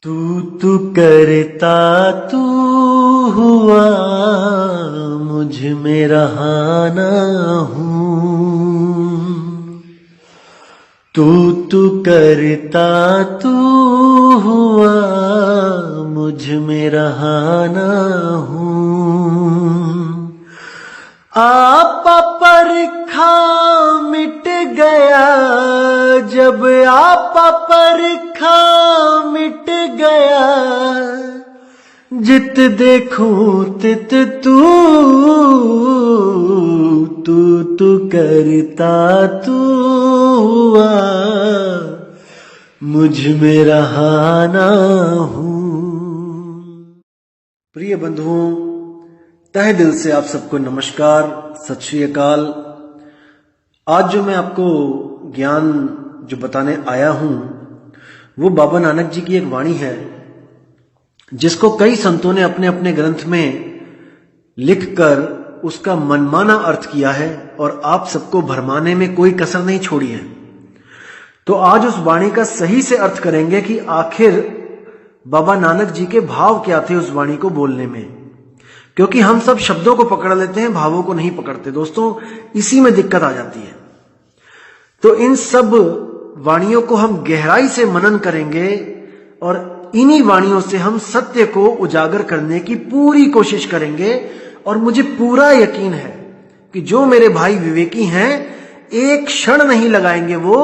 तू करता तू हुआ, मुझ में रहाना हूँ। तू करता तू हुआ, मुझ में रहाना हूँ। आपा परखा मिट गया, जब आपा परखा मिट गया, जित देखूं तित तू करता तू हुआ, मुझ में रहाना हूँ। प्रिय बंधुओं, तहे दिल से आप सबको नमस्कार, सत श्री अकाल। आज जो मैं आपको ज्ञान जो बताने आया हूं वो बाबा नानक जी की एक वाणी है, जिसको कई संतों ने अपने अपने ग्रंथ में लिखकर उसका मनमाना अर्थ किया है और आप सबको भरमाने में कोई कसर नहीं छोड़ी है। तो आज उस वाणी का सही से अर्थ करेंगे कि आखिर बाबा नानक जी के भाव क्या थे उस वाणी को बोलने में, क्योंकि हम सब शब्दों को पकड़ लेते हैं, भावों को नहीं पकड़ते। दोस्तों, इसी में दिक्कत आ जाती है। तो इन सब वाणियों को हम गहराई से मनन करेंगे और इन्हीं वाणियों से हम सत्य को उजागर करने की पूरी कोशिश करेंगे। और मुझे पूरा यकीन है कि जो मेरे भाई विवेकी हैं, एक क्षण नहीं लगाएंगे वो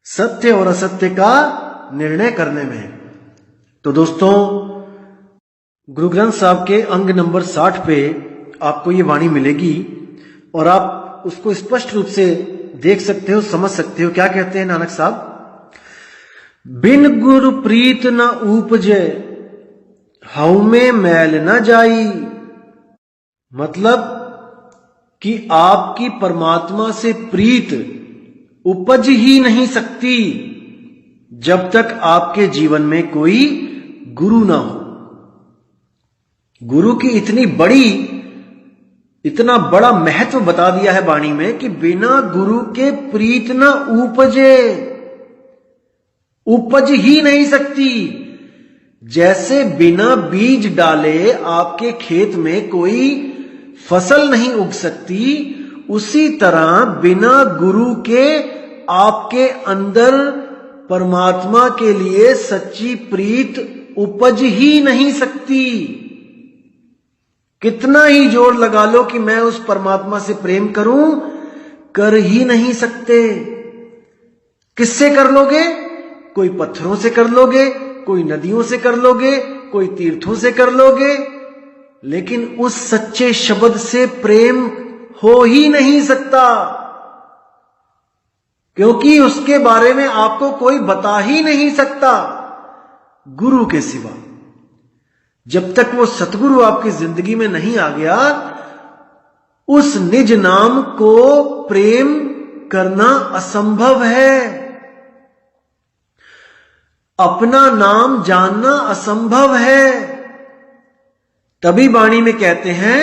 सत्य और असत्य का निर्णय करने में। तो दोस्तों, गुरु ग्रंथ साहब के अंग नंबर 60 पे आपको ये वाणी मिलेगी और आप उसको स्पष्ट रूप से देख सकते हो, समझ सकते हो। क्या कहते हैं नानक साहब? बिन गुरु प्रीत न उपजे, हऊ में मैल न जाई। मतलब कि आपकी परमात्मा से प्रीत उपज ही नहीं सकती जब तक आपके जीवन में कोई गुरु ना हो। गुरु की इतना बड़ा महत्व बता दिया है वाणी में कि बिना गुरु के प्रीत न उपजे, उपज ही नहीं सकती। जैसे बिना बीज डाले आपके खेत में कोई फसल नहीं उग सकती, उसी तरह बिना गुरु के आपके अंदर परमात्मा के लिए सच्ची प्रीत उपज ही नहीं सकती। कितना ही जोर लगा लो कि मैं उस परमात्मा से प्रेम करूं, कर ही नहीं सकते। किससे कर लोगे? कोई पत्थरों से कर लोगे, कोई नदियों से कर लोगे, कोई तीर्थों से कर लोगे, लेकिन उस सच्चे शब्द से प्रेम हो ही नहीं सकता, क्योंकि उसके बारे में आपको कोई बता ही नहीं सकता गुरु के सिवा। जब तक वो सतगुरु आपकी जिंदगी में नहीं आ गया, उस निज नाम को प्रेम करना असंभव है। अपना नाम जानना असंभव है। तभी वाणी में कहते हैं,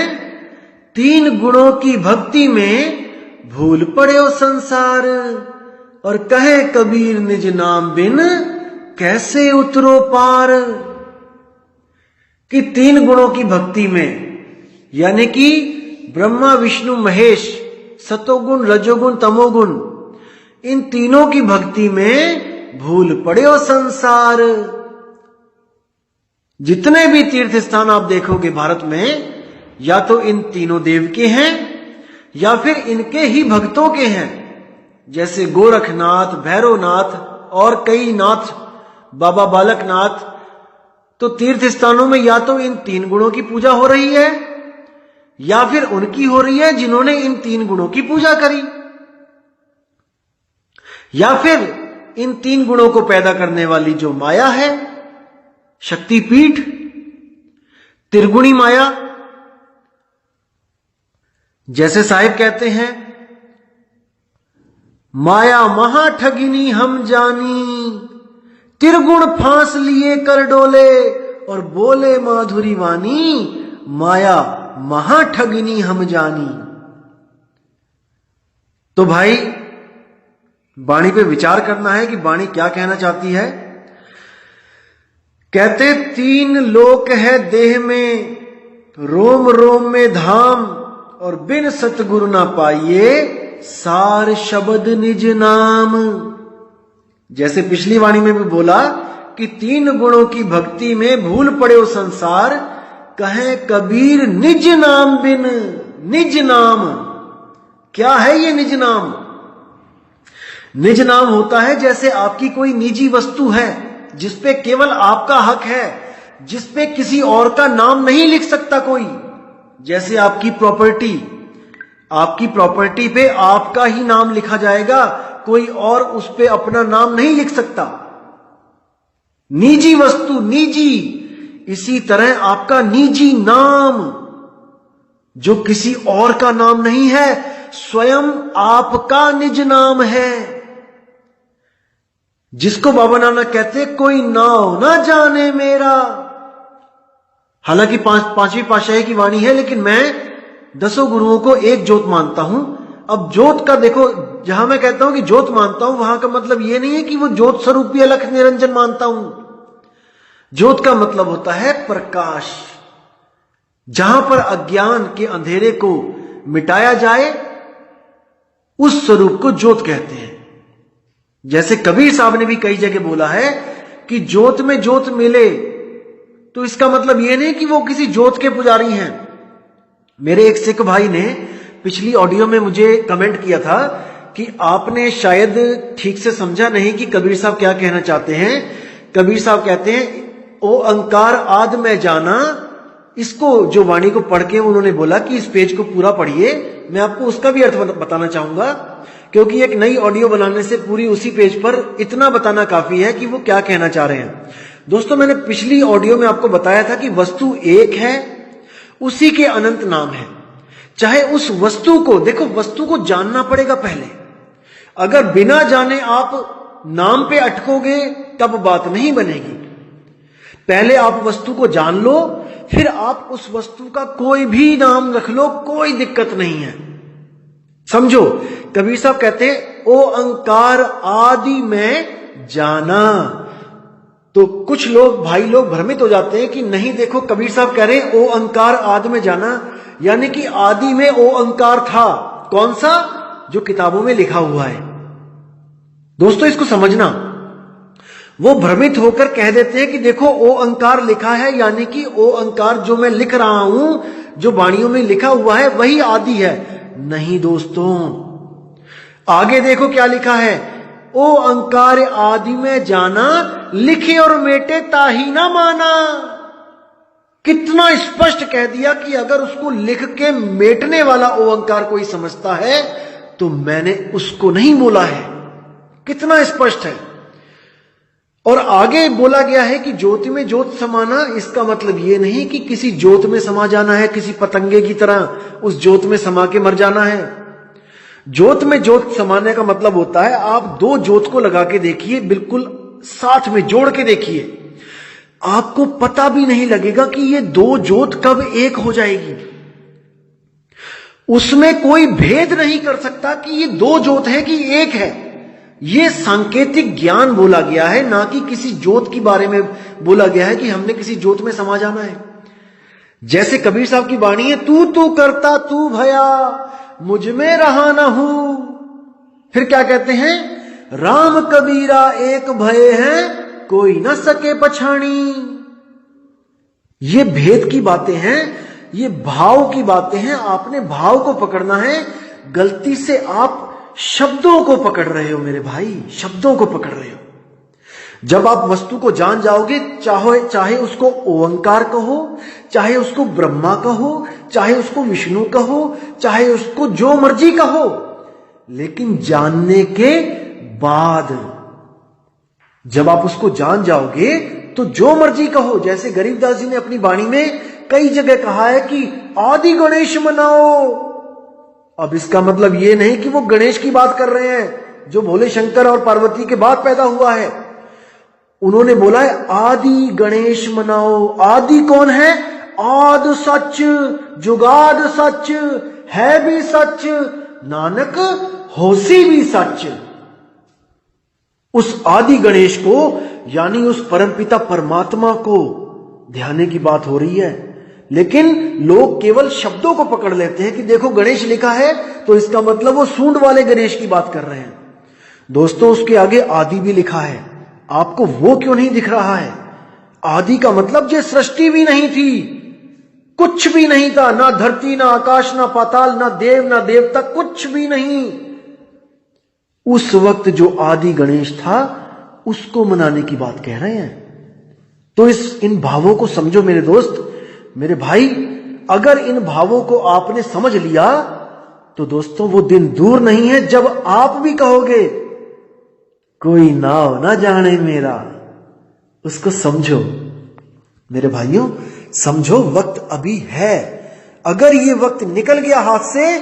3 गुणों की भक्ति में भूल पड़े संसार, और कहे कबीर निज नाम बिन कैसे उतरो पार। कि 3 गुणों की भक्ति में, यानी कि ब्रह्मा विष्णु महेश, सतोगुण रजोगुण तमोगुण, इन तीनों की भक्ति में भूल पड़े संसार। जितने भी तीर्थ स्थान आप देखोगे भारत में, या तो इन तीनों देव के हैं या फिर इनके ही भक्तों के हैं। जैसे गोरखनाथ, भैरवनाथ और कई नाथ, बाबा बालकनाथ। तो तीर्थ स्थानों में या तो इन 3 गुणों की पूजा हो रही है या फिर उनकी हो रही है जिन्होंने इन 3 गुणों की पूजा करी, या फिर इन 3 गुणों को पैदा करने वाली जो माया है, शक्तिपीठ, त्रिगुणी माया। जैसे साहिब कहते हैं, माया महा ठगिनी हम जानी, त्रिगुण फांस लिए कर डोले, और बोले माधुरी वाणी, माया महा ठगिनी हम जानी। तो भाई, वाणी पे विचार करना है कि वाणी क्या कहना चाहती है। कहते 3 लोक है देह में, रोम रोम में धाम, और बिन सतगुरु ना पाइए सार शब्द निज नाम। जैसे पिछली वाणी में भी बोला कि 3 गुणों की भक्ति में भूल पड़े हो संसार, कहे कबीर निज नाम बिन। निज नाम क्या है? ये निज नाम, निज नाम होता है जैसे आपकी कोई निजी वस्तु है जिसपे केवल आपका हक है, जिसपे किसी और का नाम नहीं लिख सकता कोई। जैसे आपकी प्रॉपर्टी पे आपका ही नाम लिखा जाएगा, कोई और उस पे अपना नाम नहीं लिख सकता। निजी वस्तु, निजी। इसी तरह आपका निजी नाम जो किसी और का नाम नहीं है, स्वयं आपका निज नाम है, जिसको बाबा नानक कहते कोई नाव ना जाने मेरा। हालांकि 5वीं पातशाही की वाणी है, लेकिन मैं 10 गुरुओं को एक ज्योत मानता हूं। अब ज्योत का देखो, जहां मैं कहता हूं कि ज्योत मानता हूं, वहां का मतलब यह नहीं है कि वो ज्योत स्वरूपी अलख निरंजन मानता हूं। ज्योत का मतलब होता है प्रकाश। जहां पर अज्ञान के अंधेरे को मिटाया जाए, उस स्वरूप को ज्योत कहते हैं। जैसे कबीर साहब ने भी कई जगह बोला है कि ज्योत में ज्योत मिले, तो इसका मतलब यह नहीं कि वो किसी ज्योत के पुजारी हैं। मेरे एक सिख भाई ने पिछली ऑडियो में मुझे कमेंट किया था कि आपने शायद ठीक से समझा नहीं कि कबीर साहब क्या कहना चाहते हैं। कबीर साहब कहते हैं ओ अंकार आद में जाना। इसको जो वाणी को पढ़ के उन्होंने बोला कि इस पेज को पूरा पढ़िए, मैं आपको उसका भी अर्थ बताना चाहूंगा, क्योंकि एक नई ऑडियो बनाने से पूरी उसी पेज पर इतना बताना काफी है कि वो क्या कहना चाह रहे हैं। दोस्तों, मैंने पिछली ऑडियो में आपको बताया था कि वस्तु एक है, उसी के अनंत नाम है। चाहे उस वस्तु को, देखो वस्तु को जानना पड़ेगा पहले। अगर बिना जाने आप नाम पे अटकोगे तब बात नहीं बनेगी। पहले आप वस्तु को जान लो, फिर आप उस वस्तु का कोई भी नाम रख लो, कोई दिक्कत नहीं है। समझो, कबीर साहब कहते हैं ओ अंकार आदि में जाना। तो कुछ लोग, भाई लोग भ्रमित हो जाते हैं कि नहीं, देखो कबीर साहब कह रहे हैं ओ अंकार आदि में जाना, यानी कि आदि में ओ अंकार था। कौन सा? जो किताबों में लिखा हुआ है। दोस्तों, इसको समझना। वो भ्रमित होकर कह देते हैं कि देखो ओ अंकार लिखा है, यानी कि ओ अंकार जो मैं लिख रहा हूं, जो वाणियों में लिखा हुआ है, वही आदि है। नहीं दोस्तों, आगे देखो क्या लिखा है। ओ अंकार आदि में जाना, लिखे और मेटे ताही ना माना। कितना स्पष्ट कह दिया कि अगर उसको लिख के मेटने वाला ओ अंकार कोई समझता है तो मैंने उसको नहीं बोला है। कितना स्पष्ट है। और आगे बोला गया है कि ज्योति में ज्योत समाना, इसका मतलब यह नहीं कि किसी ज्योत में समा जाना है, किसी पतंगे की तरह उस ज्योत में समा के मर जाना है। ज्योत में ज्योत समाने का मतलब होता है आप 2 ज्योत को लगा के देखिए, बिल्कुल साथ में जोड़ के देखिए, आपको पता भी नहीं लगेगा कि ये 2 ज्योत कब एक हो जाएगी। उसमें कोई भेद नहीं कर सकता कि ये 2 ज्योत है कि एक है। ये सांकेतिक ज्ञान बोला गया है, ना कि किसी ज्योत के बारे में बोला गया है कि हमने किसी ज्योत में समा जाना है। जैसे कबीर साहब की वाणी है, तू करता तू भया मुझ में रहा ना हूं। फिर क्या कहते हैं? राम कबीरा एक भय है कोई न सके पछाणी। ये भेद की बातें हैं, ये भाव की बातें हैं। आपने भाव को पकड़ना है। गलती से आप शब्दों को पकड़ रहे हो मेरे भाई, शब्दों को पकड़ रहे हो। जब आप वस्तु को जान जाओगे, चाहे उसको ओंकार कहो, चाहे उसको ब्रह्मा कहो, चाहे उसको विष्णु कहो, चाहे उसको जो मर्जी कहो, लेकिन जानने के बाद जब आप उसको जान जाओगे तो जो मर्जी कहो। जैसे गरीबदास जी ने अपनी वाणी में कई जगह कहा है कि आदि गणेश मनाओ। अब इसका मतलब यह नहीं कि वो गणेश की बात कर रहे हैं जो भोले शंकर और पार्वती के बाद पैदा हुआ है। उन्होंने बोला है आदि गणेश मनाओ। आदि कौन है? आद सच, जुगाद सच, है भी सच, नानक होसी भी सच। उस आदि गणेश को, यानी उस परमपिता परमात्मा को ध्याने की बात हो रही है। लेकिन लोग केवल शब्दों को पकड़ लेते हैं कि देखो गणेश लिखा है तो इसका मतलब वो सूंड वाले गणेश की बात कर रहे हैं। दोस्तों उसके आगे आदि भी लिखा है, आपको वो क्यों नहीं दिख रहा है? आदि का मतलब ये सृष्टि भी नहीं थी, कुछ भी नहीं था, ना धरती ना आकाश ना पाताल, ना देव ना देवता, कुछ भी नहीं। उस वक्त जो आदि गणेश था उसको मनाने की बात कह रहे हैं। तो इन भावों को समझो मेरे दोस्त, मेरे भाई। अगर इन भावों को आपने समझ लिया तो दोस्तों वो दिन दूर नहीं है जब आप भी कहोगे कोई नाव ना जाने मेरा। उसको समझो मेरे भाइयों, समझो वक्त अभी है। अगर ये वक्त निकल गया हाथ से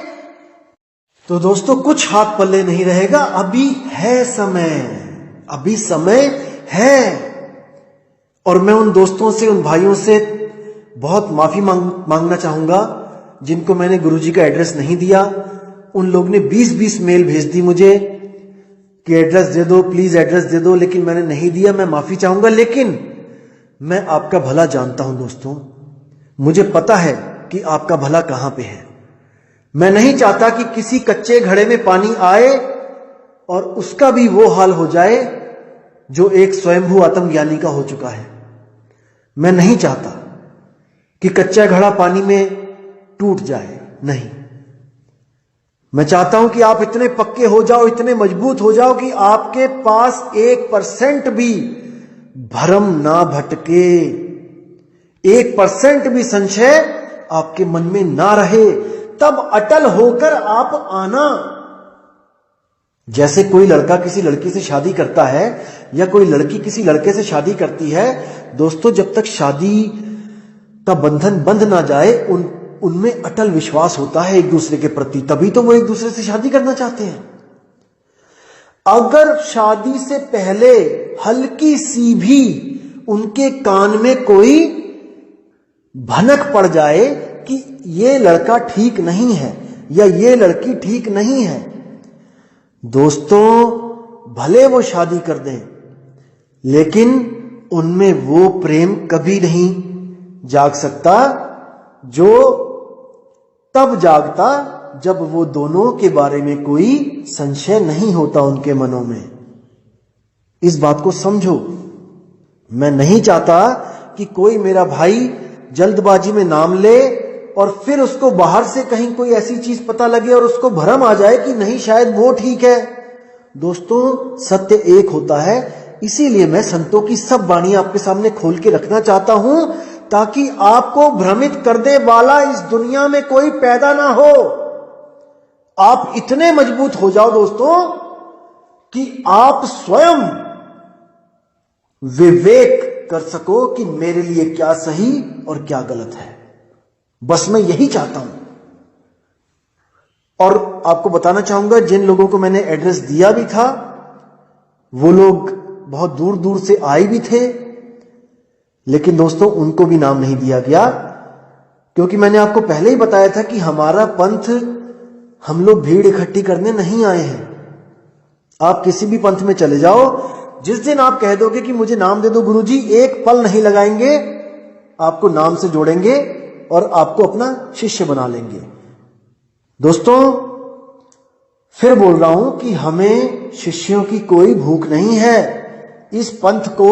तो दोस्तों कुछ हाथ पल्ले नहीं रहेगा। अभी है समय, अभी समय है। और मैं उन दोस्तों से, उन भाइयों से बहुत माफी मांगना चाहूंगा जिनको मैंने गुरुजी का एड्रेस नहीं दिया। उन लोग ने 20-20 मेल भेज दी मुझे कि एड्रेस दे दो, प्लीज एड्रेस दे दो, लेकिन मैंने नहीं दिया। मैं माफी चाहूंगा, लेकिन मैं आपका भला जानता हूं दोस्तों। मुझे पता है कि आपका भला कहां पे है। मैं नहीं चाहता कि किसी कच्चे घड़े में पानी आए और उसका भी वो हाल हो जाए जो एक स्वयंभू आत्मज्ञानी का हो चुका है। मैं नहीं चाहता कि कच्चा घड़ा पानी में टूट जाए, नहीं। मैं चाहता हूं कि आप इतने पक्के हो जाओ, इतने मजबूत हो जाओ कि आपके पास 1% भी भ्रम ना भटके, 1% भी संशय आपके मन में ना रहे। तब अटल होकर आप आना। जैसे कोई लड़का किसी लड़की से शादी करता है या कोई लड़की किसी लड़के से शादी करती है, दोस्तों जब तक शादी का बंधन बंध ना जाए उनमें अटल विश्वास होता है एक दूसरे के प्रति, तभी तो वो एक दूसरे से शादी करना चाहते हैं। अगर शादी से पहले हल्की सी भी उनके कान में कोई भनक पड़ जाए कि ये लड़का ठीक नहीं है या ये लड़की ठीक नहीं है, दोस्तों भले वो शादी कर दें, लेकिन उनमें वो प्रेम कभी नहीं जाग सकता जो तब जागता जब वो दोनों के बारे में कोई संशय नहीं होता उनके मनों में। इस बात को समझो। मैं नहीं चाहता कि कोई मेरा भाई जल्दबाजी में नाम ले और फिर उसको बाहर से कहीं कोई ऐसी चीज पता लगे और उसको भ्रम आ जाए कि नहीं शायद वो ठीक है। दोस्तों सत्य एक होता है, इसीलिए मैं संतों की सब वाणी आपके सामने खोल के रखना चाहता हूं ताकि आपको भ्रमित कर दे वाला इस दुनिया में कोई पैदा ना हो। आप इतने मजबूत हो जाओ दोस्तों कि आप स्वयं विवेक कर सको कि मेरे लिए क्या सही और क्या गलत है। बस मैं यही चाहता हूं। और आपको बताना चाहूंगा, जिन लोगों को मैंने एड्रेस दिया भी था वो लोग बहुत दूर दूर से आए भी थे, लेकिन दोस्तों उनको भी नाम नहीं दिया गया, क्योंकि मैंने आपको पहले ही बताया था कि हमारा पंथ, हम लोग भीड़ इकट्ठी करने नहीं आए हैं। आप किसी भी पंथ में चले जाओ, जिस दिन आप कह दोगे कि मुझे नाम दे दो गुरुजी, एक पल नहीं लगाएंगे, आपको नाम से जोड़ेंगे और आपको अपना शिष्य बना लेंगे। दोस्तों फिर बोल रहा हूं कि हमें शिष्यों की कोई भूख नहीं है। इस पंथ को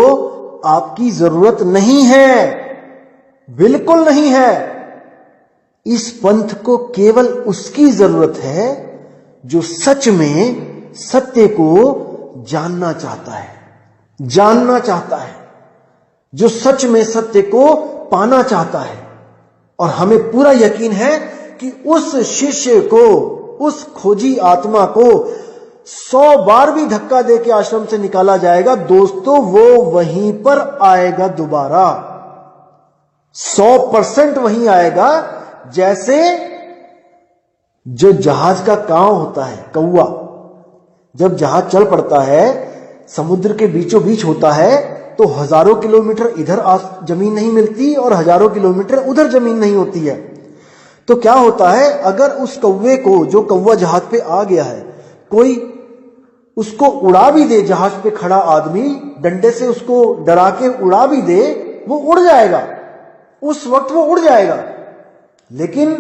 आपकी जरूरत नहीं है, बिल्कुल नहीं है। इस पंथ को केवल उसकी जरूरत है जो सच में सत्य को जानना चाहता है, जानना चाहता है, जो सच में सत्य को पाना चाहता है। और हमें पूरा यकीन है कि उस शिष्य को, उस खोजी आत्मा को 100 बार भी धक्का दे के आश्रम से निकाला जाएगा, दोस्तों वो वहीं पर आएगा दोबारा, 100% वहीं आएगा। जैसे जो जहाज का कांव होता है, कौवा, जब जहाज चल पड़ता है, समुद्र के बीचों बीच होता है, तो हजारों किलोमीटर इधर जमीन नहीं मिलती और हजारों किलोमीटर उधर जमीन नहीं होती है। तो क्या होता है, अगर उस कौवे को, जो कौवा जहाज पे आ गया है, कोई उसको उड़ा भी दे, जहाज पे खड़ा आदमी डंडे से उसको डरा के उड़ा भी दे, वो उड़ जाएगा, उस वक्त वो उड़ जाएगा। लेकिन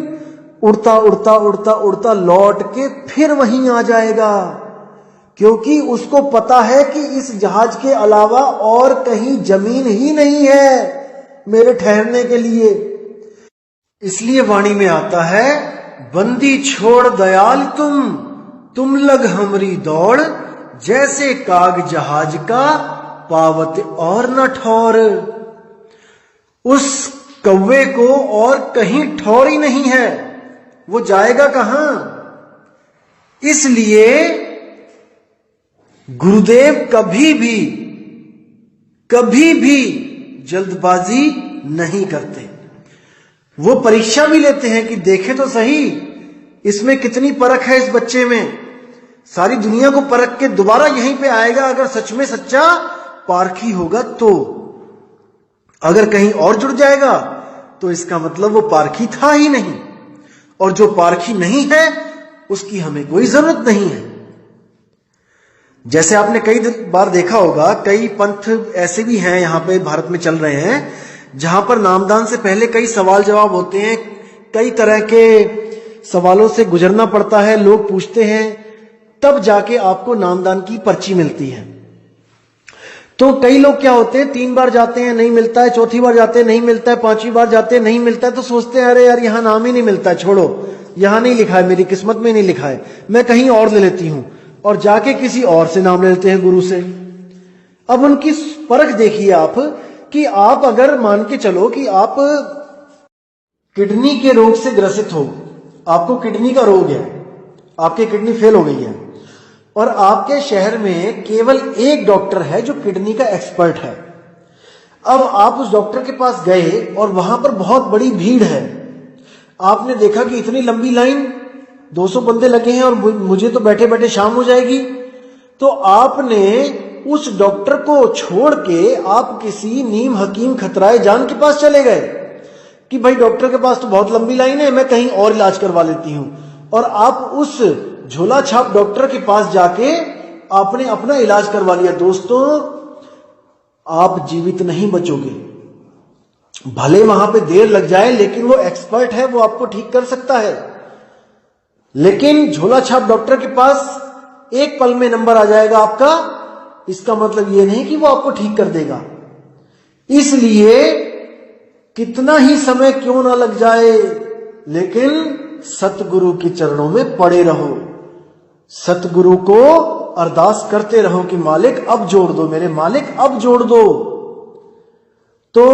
उड़ता उड़ता उड़ता उड़ता लौट के फिर वहीं आ जाएगा, क्योंकि उसको पता है कि इस जहाज के अलावा और कहीं जमीन ही नहीं है मेरे ठहरने के लिए। इसलिए वाणी में आता है, बंदी छोड़ दयाल तुम लग हमरी दौड़, जैसे काग जहाज का पावत और न ठौर। उस कौवे को और कहीं ठौर ही नहीं है, वो जाएगा कहां। इसलिए गुरुदेव कभी भी जल्दबाजी नहीं करते। वो परीक्षा भी लेते हैं कि देखे तो सही इसमें कितनी परख है इस बच्चे में। सारी दुनिया को परख के दोबारा यहीं पे आएगा अगर सच में सच्चा पारखी होगा तो। अगर कहीं और जुड़ जाएगा तो इसका मतलब वो पारखी था ही नहीं, और जो पारखी नहीं है उसकी हमें कोई जरूरत नहीं है। जैसे आपने कई बार देखा होगा, कई पंथ ऐसे भी हैं यहां पे भारत में चल रहे हैं जहां पर नामदान से पहले कई सवाल जवाब होते हैं, कई तरह के सवालों से गुजरना पड़ता है, लोग पूछते हैं, तब जाके आपको नामदान की पर्ची मिलती है। तो कई लोग क्या होते हैं, 3 बार जाते हैं नहीं मिलता है, चौथी बार जाते हैं नहीं मिलता है, 5वीं बार जाते हैं नहीं मिलता है, तो सोचते हैं अरे यार यहां नाम ही नहीं मिलता है, छोड़ो यहां नहीं लिखा है, मेरी किस्मत में नहीं लिखा है, मैं कहीं और ले लेती हूं, और जाके किसी और से नाम ले लेते हैं, गुरु से। अब उनकी परख देखिए आप, कि आप अगर मान के चलो कि आप किडनी के रोग से ग्रसित हो, आपको किडनी का रोग है, आपकी किडनी फेल हो गई है, और आपके शहर में केवल एक डॉक्टर है जो किडनी का एक्सपर्ट है। अब आप उस डॉक्टर के पास गए और वहां पर बहुत बड़ी भीड़ है, आपने देखा कि इतनी लंबी लाइन, 200 बंदे लगे हैं और मुझे तो बैठे बैठे शाम हो जाएगी, तो आपने उस डॉक्टर को छोड़ के आप किसी नीम हकीम खतराए जान के पास चले गए कि भाई डॉक्टर के पास तो बहुत लंबी लाइन है, मैं कहीं और इलाज करवा लेती हूं, और आप उस झोला छाप डॉक्टर के पास जाके आपने अपना इलाज करवा लिया। दोस्तों, आप जीवित नहीं बचोगे, भले वहां पे देर लग जाए, लेकिन वो एक्सपर्ट है, वो आपको ठीक कर सकता है। लेकिन झोला छाप डॉक्टर के पास एक पल में नंबर आ जाएगा आपका, इसका मतलब ये नहीं कि वो आपको ठीक कर देगा। इसलिए कितना ही समय क्यों ना लग जाए, लेकिन सतगुरु के चरणों में पड़े रहो, सतगुरु को अरदास करते रहो कि मालिक अब जोड़ दो, मेरे मालिक अब जोड़ दो। तो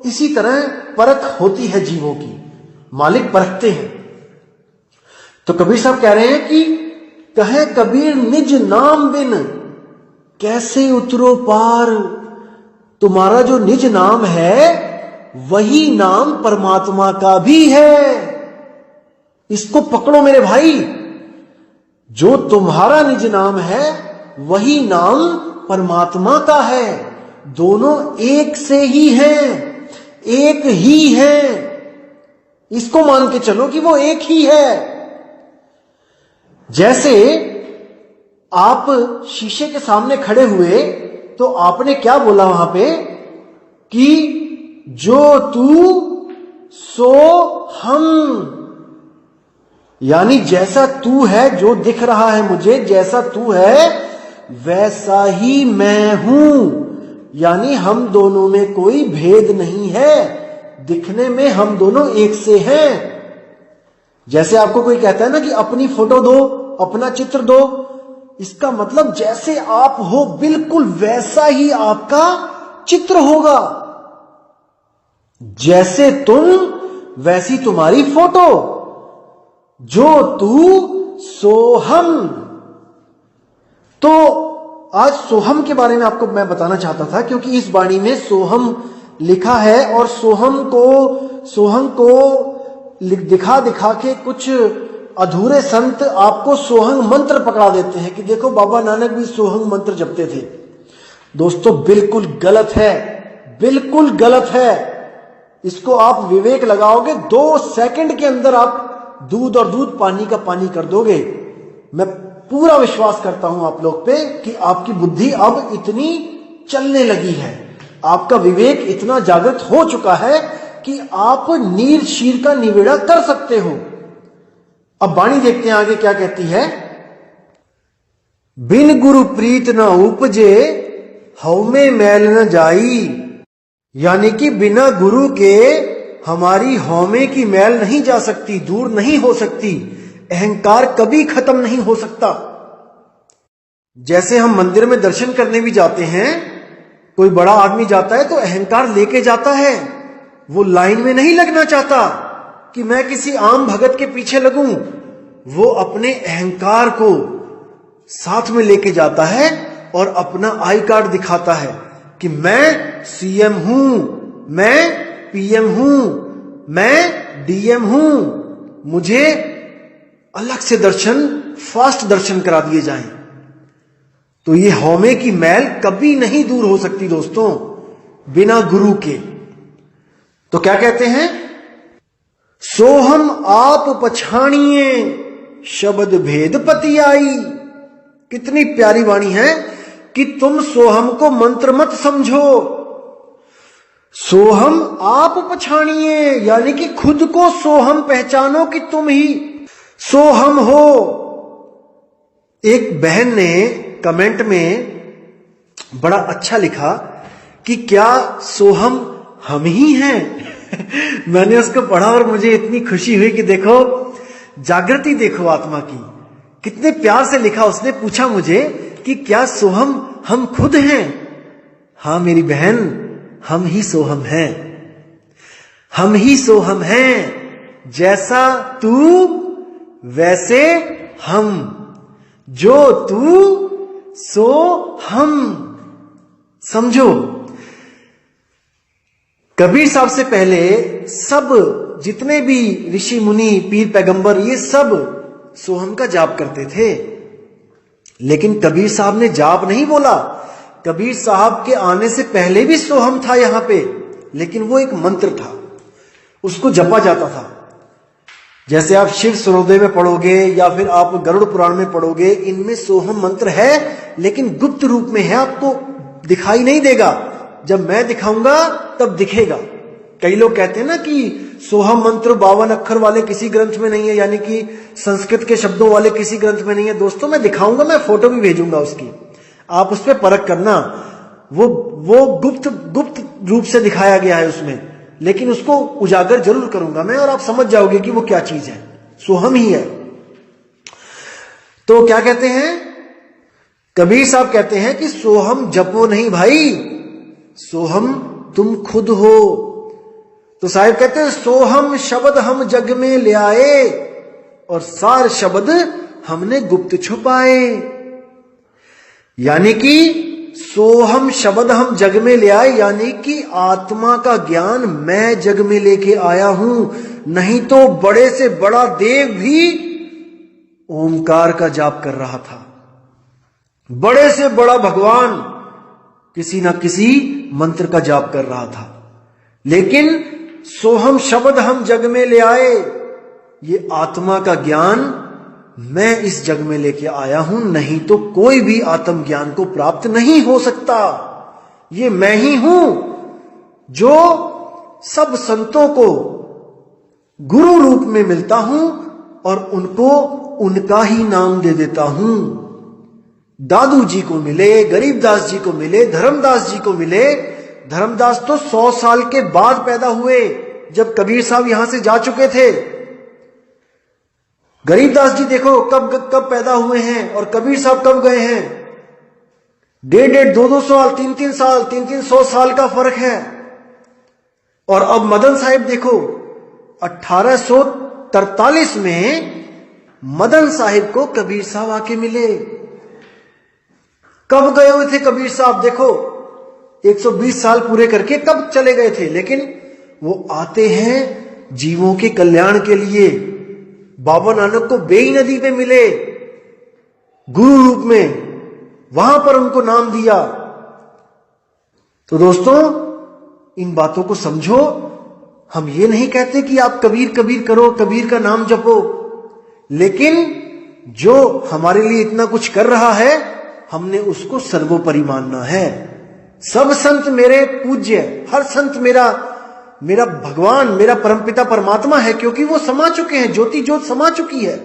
इसी तरह परख होती है जीवों की, मालिक परखते हैं। तो कबीर साहब कह रहे हैं कि कहे कबीर निज नाम बिन कैसे उतरो पार। तुम्हारा जो निज नाम है वही नाम परमात्मा का भी है, इसको पकड़ो मेरे भाई। जो तुम्हारा निज नाम है वही नाम परमात्मा का है, दोनों एक से ही हैं, एक ही हैं, इसको मान के चलो कि वो एक ही है। जैसे आप शीशे के सामने खड़े हुए तो आपने क्या बोला वहां पे कि जो तू सो हम, यानी जैसा तू है, जो दिख रहा है मुझे, जैसा तू है वैसा ही मैं हूं, यानी हम दोनों में कोई भेद नहीं है, दिखने में हम दोनों एक से हैं। जैसे आपको कोई कहता है ना कि अपनी फोटो दो, अपना चित्र दो, इसका मतलब जैसे आप हो बिल्कुल वैसा ही आपका चित्र होगा, जैसे तुम वैसी तुम्हारी फोटो, जो तू सो हम। तो आज सोहम के बारे में आपको मैं बताना चाहता था, क्योंकि इस वाणी में सोहम लिखा है, और सोहम को दिखा दिखा के कुछ अधूरे संत आपको सोहंग मंत्र पकड़ा देते हैं कि देखो बाबा नानक भी सोहंग मंत्र जपते थे। दोस्तों बिल्कुल गलत है, बिल्कुल गलत है। इसको आप विवेक लगाओगे, 2 सेकंड के अंदर आप दूध और दूध पानी का पानी कर दोगे। मैं पूरा विश्वास करता हूं आप लोग पे कि आपकी बुद्धि अब इतनी चलने लगी है, आपका विवेक इतना जागृत हो चुका है कि आप नीर शीर का निवेड़ा कर सकते हो। अब वाणी देखते हैं आगे क्या कहती है। बिन गुरु प्रीत न उपजे हव में मैल न जाई, यानी कि बिना गुरु के हमारी हौमे की मैल नहीं जा सकती, दूर नहीं हो सकती, अहंकार कभी खत्म नहीं हो सकता। जैसे हम मंदिर में दर्शन करने भी जाते हैं, कोई बड़ा आदमी जाता है तो अहंकार लेके जाता है, वो लाइन में नहीं लगना चाहता कि मैं किसी आम भगत के पीछे लगूं, वो अपने अहंकार को साथ में लेके जाता है और अपना आई कार्ड दिखाता है कि मैं सीएम हूं, मैं पीएम हूं, मैं डीएम हूं, मुझे अलग से दर्शन, फास्ट दर्शन करा दिए जाएं। तो ये हौमे की मैल कभी नहीं दूर हो सकती दोस्तों बिना गुरु के। तो क्या कहते हैं, सोहम आप पछाणिए शब्द भेद पति आई। कितनी प्यारी वाणी है कि तुम सोहम को मंत्र मत समझो, सोहम आप पछाणिए, यानी कि खुद को सोहम पहचानो कि तुम ही सोहम हो। एक बहन ने कमेंट में बड़ा अच्छा लिखा कि क्या सोहम हम ही हैं। मैंने उसको पढ़ा और मुझे इतनी खुशी हुई कि देखो जागृति, देखो आत्मा की, कितने प्यार से लिखा। उसने पूछा मुझे कि क्या सोहम हम खुद हैं। हाँ मेरी बहन, हम ही सोहम हैं, हम ही सोहम हैं। जैसा तू वैसे हम, जो तू सो हम। समझो, कबीर साहब से पहले सब जितने भी ऋषि मुनि, पीर पैगंबर, ये सब सोहम का जाप करते थे। लेकिन कबीर साहब ने जाप नहीं बोला। कबीर साहब के आने से पहले भी सोहम था यहां पे, लेकिन वो एक मंत्र था, उसको जपा जाता था। जैसे आप शिव सूर्योदय में पढ़ोगे या फिर आप गरुड़ पुराण में पढ़ोगे, इनमें सोहम मंत्र है, लेकिन गुप्त रूप में है, आपको दिखाई नहीं देगा। जब मैं दिखाऊंगा तब दिखेगा। कई लोग कहते हैं ना कि सोहम मंत्र 52 अक्षर वाले किसी ग्रंथ में नहीं है, यानी कि संस्कृत के शब्दों वाले किसी ग्रंथ में नहीं है। दोस्तों मैं दिखाऊंगा, मैं फोटो भी भेजूंगा उसकी, आप उस पर परख करना। वो गुप्त रूप से दिखाया गया है उसमें, लेकिन उसको उजागर जरूर करूंगा मैं और आप समझ जाओगे कि वो क्या चीज है, सोहम ही है। तो क्या कहते हैं, कबीर साहब कहते हैं कि सोहम जपो नहीं भाई, सोहम तुम खुद हो। तो साहिब कहते हैं सोहम शब्द हम जग में ले आए और सार शब्द हमने गुप्त छुपाए। यानी कि सोहम शब्द हम जग में ले आए, यानी कि आत्मा का ज्ञान मैं जग में लेके आया हूं। नहीं तो बड़े से बड़ा देव भी ओमकार का जाप कर रहा था, बड़े से बड़ा भगवान किसी ना किसी मंत्र का जाप कर रहा था। लेकिन सोहम शब्द हम जग में ले आए, ये आत्मा का ज्ञान मैं इस जग में लेके आया हूं, नहीं तो कोई भी आत्म ज्ञान को प्राप्त नहीं हो सकता। ये मैं ही हूं जो सब संतों को गुरु रूप में मिलता हूं और उनको उनका ही नाम दे देता हूं। दादू जी को मिले, गरीबदास जी को मिले, धर्मदास जी को मिले। धर्मदास तो 100 साल के बाद पैदा हुए, जब कबीर साहब यहां से जा चुके थे। गरीबदास जी देखो कब पैदा हुए हैं और कबीर साहब कब गए हैं। 1.5, 2-2 साल, 3-3 साल, 300 साल का फर्क है। और अब मदन साहिब देखो, 1843 में मदन साहिब को कबीर साहब आके मिले। कब गए हुए थे कबीर साहब, देखो 120 साल पूरे करके कब चले गए थे। लेकिन वो आते हैं जीवों के कल्याण के लिए। बाबा नानक को बेई नदी पे मिले गुरु रूप में, वहां पर उनको नाम दिया। तो दोस्तों इन बातों को समझो। हम ये नहीं कहते कि आप कबीर कबीर करो, कबीर का नाम जपो, लेकिन जो हमारे लिए इतना कुछ कर रहा है, हमने उसको सर्वोपरि मानना है। सब संत मेरे पूज्य, हर संत मेरा भगवान, मेरा परमपिता परमात्मा है, क्योंकि वो समा चुके हैं, ज्योति ज्योत समा चुकी है।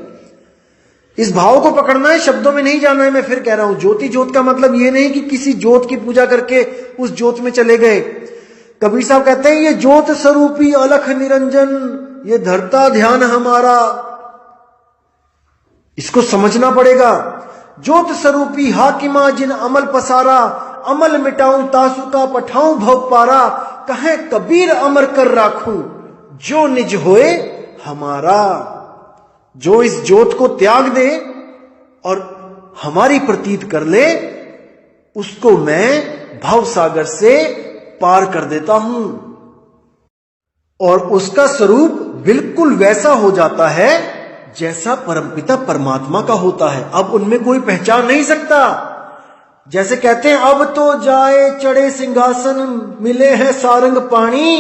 इस भाव को पकड़ना है, शब्दों में नहीं जाना है। मैं फिर कह रहा हूं, ज्योति ज्योत का मतलब ये नहीं कि किसी ज्योत की पूजा करके उस ज्योत में चले गए। कबीर साहब कहते हैं, ये ज्योत स्वरूपी अलख निरंजन, ये धरता ध्यान हमारा। इसको समझना पड़ेगा। ज्योत स्वरूपी हाकिमा जिन अमल पसारा, अमल मिटाऊं तासु का पठाऊं भव पारा, कहे कबीर अमर कर राखूं जो निज होए हमारा। जो इस ज्योत को त्याग दे और हमारी प्रतीत कर ले, उसको मैं भव सागर से पार कर देता हूं और उसका स्वरूप बिल्कुल वैसा हो जाता है जैसा परमपिता परमात्मा का होता है। अब उनमें कोई पहचान नहीं सकता। जैसे कहते हैं, अब तो जाए चढ़े सिंहासन, मिले हैं सारंग पानी,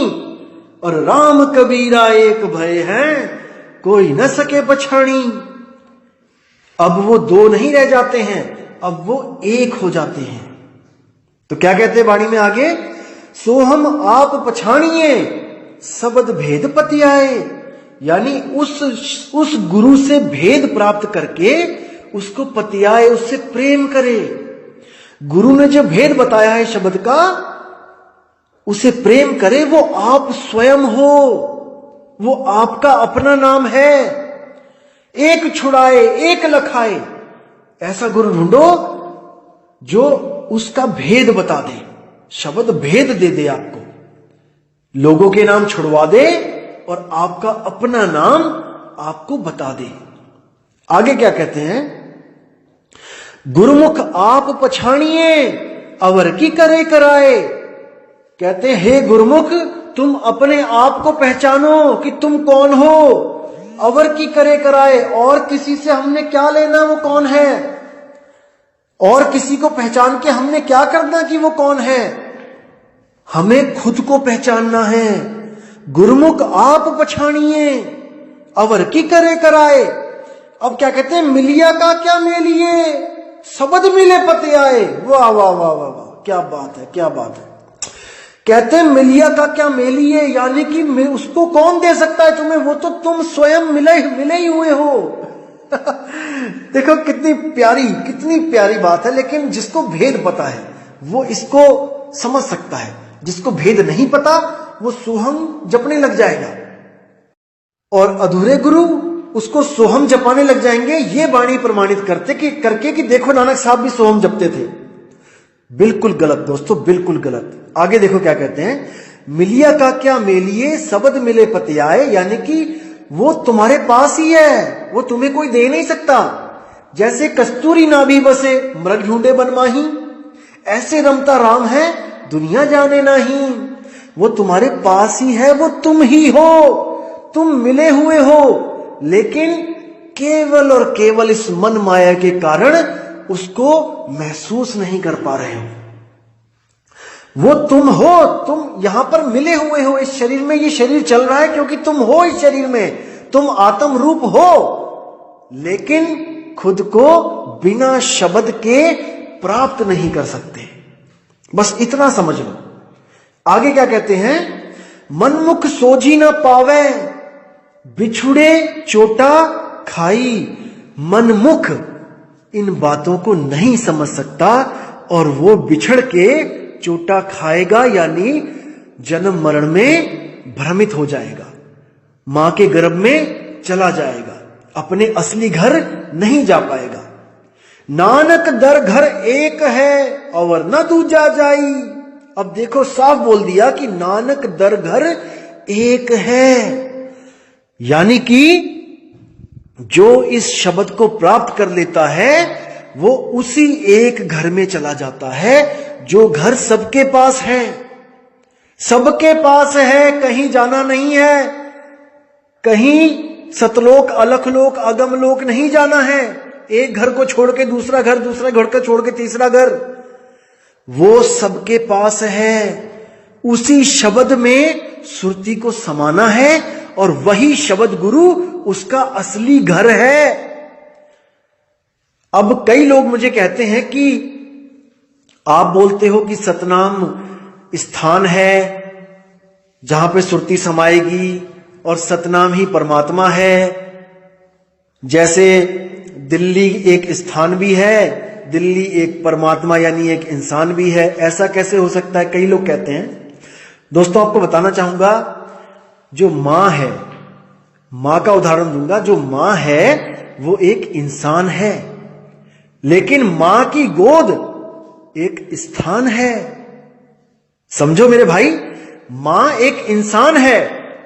और राम कबीरा एक भय है, कोई न सके पछाणी। अब वो दो नहीं रह जाते हैं, अब वो एक हो जाते हैं। तो क्या कहते हैं वाणी में आगे, सो हम आप पछाणिए शब्द भेद पति आए। यानी उस गुरु से भेद प्राप्त करके उसको पतियाए, उससे प्रेम करे। गुरु ने जो भेद बताया है शब्द का, उसे प्रेम करे। वो आप स्वयं हो, वो आपका अपना नाम है। एक छुड़ाए एक लखाए, ऐसा गुरु ढूंढो जो उसका भेद बता दे, शब्द भेद दे दे आपको, लोगों के नाम छुड़वा दे और आपका अपना नाम आपको बता दे। आगे क्या कहते हैं, गुरुमुख आप पछाणिए अवर की करे कराए। कहते हैं, हे गुरुमुख, तुम अपने आप को पहचानो कि तुम कौन हो। अवर की करे कराए, और किसी से हमने क्या लेना, वो कौन है, और किसी को पहचान के हमने क्या करना कि वो कौन है। हमें खुद को पहचानना है। गुरुमुख आप पछाणिए अवर की करे कराए। अब क्या कहते हैं, मिलिया का क्या मेलिए, शब्द मिले पते आए। वाह वाह वाह वाह वाह, क्या बात है, क्या बात है। कहते हैं मिलिया का क्या मेलिए, यानी कि उसको कौन दे सकता है तुम्हें, वो तो तुम स्वयं मिले ही हुए हो। देखो कितनी प्यारी बात है। लेकिन जिसको भेद पता है वो इसको समझ सकता है, जिसको भेद नहीं पता वो सोहम जपने लग जाएगा, और अधूरे गुरु उसको सोहम जपाने लग जाएंगे। ये वाणी प्रमाणित करके कि देखो नानक साहब भी सोहम जपते थे। बिल्कुल गलत दोस्तों, बिल्कुल गलत। आगे देखो क्या कहते हैं, मिलिया का क्या मेलिए शब्द मिले पतियाए। यानी कि वो तुम्हारे पास ही है, वो तुम्हें कोई दे नहीं सकता। जैसे कस्तूरी नाभि बसे मृग ढूंढे बनमाही, ऐसे रमता राम है दुनिया जाने नहीं। वो तुम्हारे पास ही है, वो तुम ही हो, तुम मिले हुए हो, लेकिन केवल और केवल इस मन माया के कारण उसको महसूस नहीं कर पा रहे हो। वो तुम हो, तुम यहां पर मिले हुए हो इस शरीर में। ये शरीर चल रहा है क्योंकि तुम हो इस शरीर में, तुम आत्म रूप हो, लेकिन खुद को बिना शब्द के प्राप्त नहीं कर सकते। बस इतना समझ लो। आगे क्या कहते हैं, मनमुख सोझी न पावे बिछुड़े चोटा खाई। मनमुख इन बातों को नहीं समझ सकता और वो बिछड़ के चोटा खाएगा, यानी जन्म मरण में भ्रमित हो जाएगा, मां के गर्भ में चला जाएगा, अपने असली घर नहीं जा पाएगा। नानक दर घर एक है और न दूजा जाई। अब देखो साफ बोल दिया कि नानक दर घर एक है, यानी कि जो इस शब्द को प्राप्त कर लेता है वो उसी एक घर में चला जाता है, जो घर सबके पास है। सबके पास है, कहीं जाना नहीं है, कहीं सतलोक अलखलोक अगमलोक नहीं जाना है। एक घर को छोड़ के दूसरा घर को छोड़ के तीसरा घर, वो सबके पास है। उसी शब्द में सुरती को समाना है और वही शब्द गुरु उसका असली घर है। अब कई लोग मुझे कहते हैं कि आप बोलते हो कि सतनाम स्थान है जहां पे सुरती समाएगी और सतनाम ही परमात्मा है। जैसे दिल्ली एक स्थान भी है, दिल्ली एक परमात्मा यानी एक इंसान भी है, ऐसा कैसे हो सकता है, कई लोग कहते हैं। दोस्तों आपको बताना चाहूंगा, जो मां है, मां का उदाहरण दूंगा, जो मां है वो एक इंसान है, लेकिन मां की गोद एक स्थान है। समझो मेरे भाई, मां एक इंसान है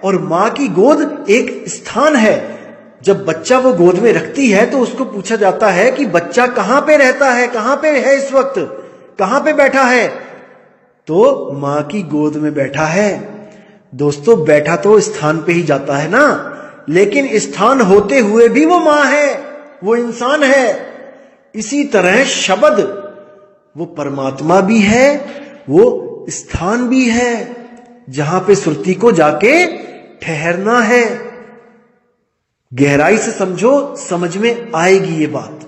और मां की गोद एक स्थान है। जब बच्चा वो गोद में रखती है तो उसको पूछा जाता है कि बच्चा कहां पे रहता है, कहां पे है इस वक्त, कहां पे बैठा है, तो मां की गोद में बैठा है। दोस्तों बैठा तो स्थान पे ही जाता है ना, लेकिन स्थान होते हुए भी वो मां है, वो इंसान है। इसी तरह शब्द वो परमात्मा भी है, वो स्थान भी है जहां पे सुरती को जाके ठहरना है। गहराई से समझो, समझ में आएगी ये बात।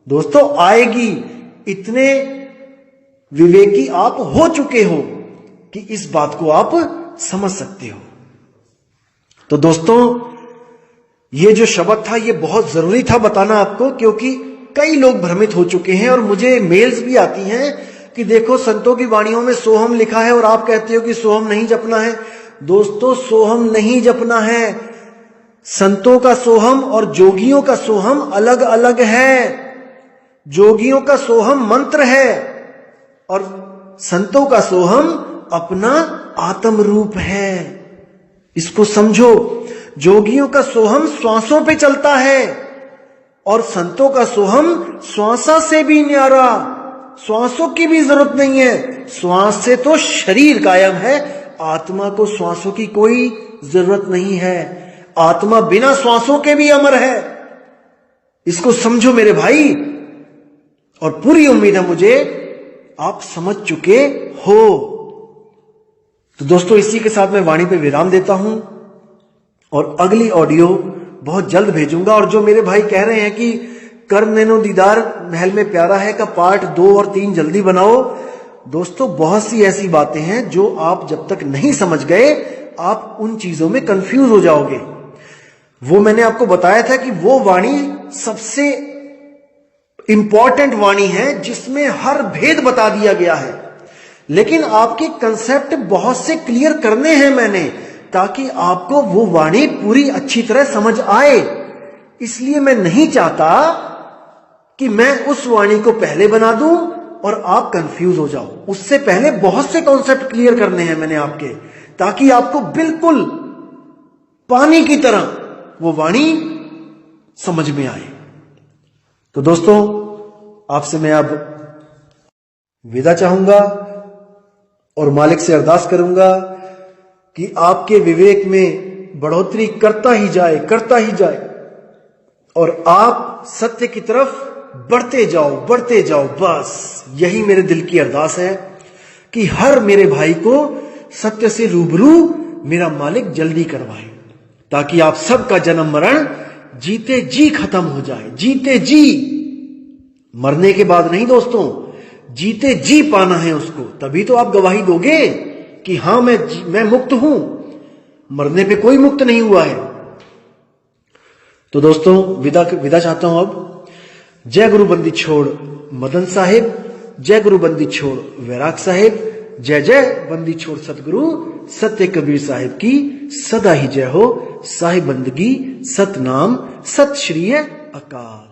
दोस्तों आएगी, इतने विवेकी आप हो चुके हो कि इस बात को आप समझ सकते हो। तो दोस्तों ये जो शब्द था ये बहुत जरूरी था बताना आपको, क्योंकि कई लोग भ्रमित हो चुके हैं और मुझे मेल्स भी आती हैं कि देखो संतों की वाणियों में सोहम लिखा है और आप कहते हो कि सोहम नहीं जपना है। दोस्तों सोहम नहीं जपना है। संतों का सोहम और जोगियों का सोहम अलग अलग है। जोगियों का सोहम मंत्र है और संतों का सोहम अपना आत्म रूप है। इसको समझो, जोगियों का सोहम श्वासों पे चलता है और संतों का सोहम श्वासा से भी न्यारा, श्वासों की भी जरूरत नहीं है। श्वास से तो शरीर कायम है, आत्मा को श्वासों की कोई जरूरत नहीं है। आत्मा बिना श्वासों के भी अमर है। इसको समझो मेरे भाई, और पूरी उम्मीद है मुझे आप समझ चुके हो। तो दोस्तों इसी के साथ मैं वाणी पे विराम देता हूं और अगली ऑडियो बहुत जल्द भेजूंगा। और जो मेरे भाई कह रहे हैं कि कर नैनो दीदार महल में प्यारा है का पार्ट 2 और 3 जल्दी बनाओ, दोस्तों बहुत सी ऐसी बातें हैं जो आप जब तक नहीं समझ गए आप उन चीजों में कंफ्यूज हो जाओगे। वो मैंने आपको बताया था कि वो वाणी सबसे इंपॉर्टेंट वाणी है जिसमें हर भेद बता दिया गया है, लेकिन आपके कंसेप्ट बहुत से क्लियर करने हैं मैंने, ताकि आपको वो वाणी पूरी अच्छी तरह समझ आए। इसलिए मैं नहीं चाहता कि मैं उस वाणी को पहले बना दूं और आप कंफ्यूज हो जाओ। उससे पहले बहुत से कॉन्सेप्ट क्लियर करने हैं मैंने आपके, ताकि आपको बिल्कुल पानी की तरह वो वाणी समझ में आए। तो दोस्तों आपसे मैं अब विदा चाहूंगा और मालिक से अरदास करूंगा कि आपके विवेक में बढ़ोतरी करता ही जाए और आप सत्य की तरफ बढ़ते जाओ। बस यही मेरे दिल की अरदास है कि हर मेरे भाई को सत्य से रूबरू मेरा मालिक जल्दी करवाए, ताकि आप सबका जन्म मरण जीते जी खत्म हो जाए। जीते जी, मरने के बाद नहीं दोस्तों, जीते जी पाना है उसको, तभी तो आप गवाही दोगे कि हां मैं मुक्त हूं। मरने पे कोई मुक्त नहीं हुआ है। तो दोस्तों विदा चाहता हूं अब। जय गुरु बंदी छोड़ मदन साहिब, जय गुरु बंदी छोड़ वैराग साहिब, जय जय बंदी छोड़ सतगुरु सत्य कबीर साहिब की सदा ही जय हो। साहिब बंदगी, सतनाम, सत श्री अकाल।